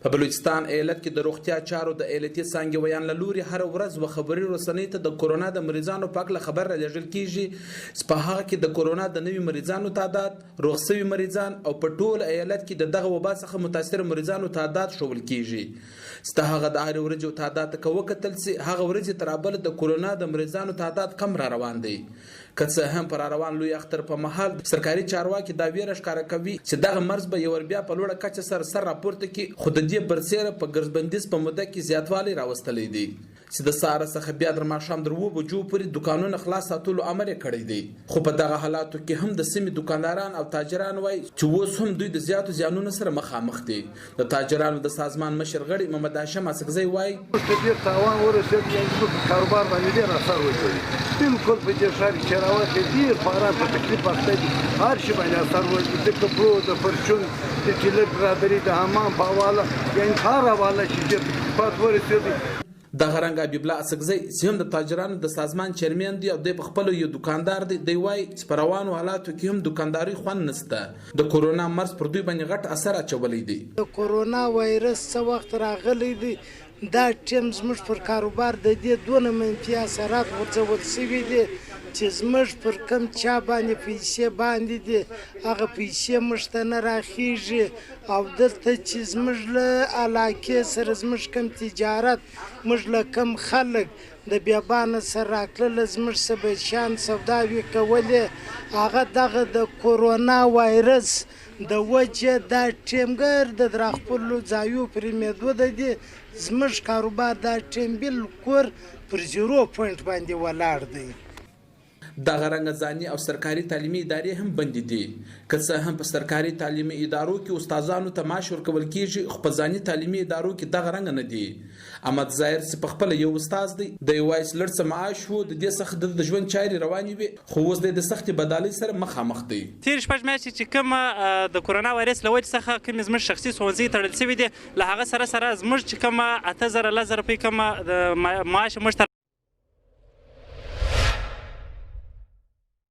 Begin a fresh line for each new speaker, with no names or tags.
په بلوچستان ایالت کې د روغتیا چارو د ایالتي څانګې ویان له لوري هر ورځ و خبري رسنۍ ته د کورونا د مریضانو په اړه خبر رالیږل کیږي. په هغه کې د کورونا د نوي مریضانو تعداد، روغ شوي مریضان او په ټول ایالت کې د دغه وبا څخه متاثر مریضانو تعداد ښودل کیږي. ستا هغه د هر ورځې تعداد ته وکتل سي هغه ورځې تر بل د کورونا د مریضانو تعداد کم را روان دی. که څه هم پر روان لوی اختر په محل سرکاري چارواکي دا ویره ښکاره کوي چې دغه مرض به یو بیا په لوړه کچه سر راپورته کی خو د دې برسېره په ګرځبندیز په موده کې زیاتوالی راوستلی دی چې د سهار څخه بیا در ماښام در 7 بجو پورې دکانونه خلاص ساتلو امر یې کړی دی. خو په دغه حالاتو کې هم د سیمې دکانداران او تاجران وایي چې اوس هم دوی د زیاتو زیانونو سره مخامخ دي. د تاجرانو د سازمان مشر غړي محمد هاشم اسکزی وایي
ډېر تاوان ورسېد، یعنې کاروبار باندې ډېر اثر وکړي. بالکل په دې ښار کې راوت ډېر باران په تکلیف اخته دي، هر شي باندې اثر وکړي. د کپړو، د پرچون، د ټیلر برادري، د حمام په حواله، یعنې هر حواله چې ډېر تکلیفات ورسېدي.
دغه رنګ حبیب الله اسکزی چې هم د تاجرانو د سازمان چیرمن دی او د خپل یو دکاندار دی وایي چې په روانو حالاتو کې هم دکانداري خوند نشته. د کورونا مرض پر دوی باندې غټ اثر اچولی دی.
د کورونا وایرس څه وخت راغلی دی دا ټیم زموږ پر کاروبار د دې دونه منفي اثرات غورځول شوي دي چې زموږ پر کم چا باندې پیسې باندې دي هغه پیسې موږ ته نه راخیږي او دلته چې زموږ له علاقې سره زموږ کم تجارت موږ له کم خلک د بیابانه سره راکړل زموږ سبشان سوداوي کولې هغه دغه د کورونا وایرس د وجه دا ټیمګر د دراخپلو ځایو پرې مېدوده دي زموږ کاروبار دا ټیم بالکل پر 0 پوینټ باندې ولاړ دی.
دغه رنګ ځاني او سرکاري تعلیمي ادارې هم بندي دي. که څه هم په سرکاري تعلیمي ادارو کې استادانو ته معاش ورکول کیږي خو په ځاني تعلیمي ادارو کې دغه رنګ نه دي. احمد ظاهر چې په خپل یو استاد دی د وایس لړ څه معاش وو د دې څخه د ژوند چارې روانې وي خو اوس د سختې بدالۍ سره مخامخ دی.
تیر شپږ میاشتې چې کوم د کورونا وایرس له وجې څخه کوم زموږ شخصي ښوونځي تړل شوي دي له هغه سره زموږ چې کومه 8000 روپۍ کومه د معاش موږ ته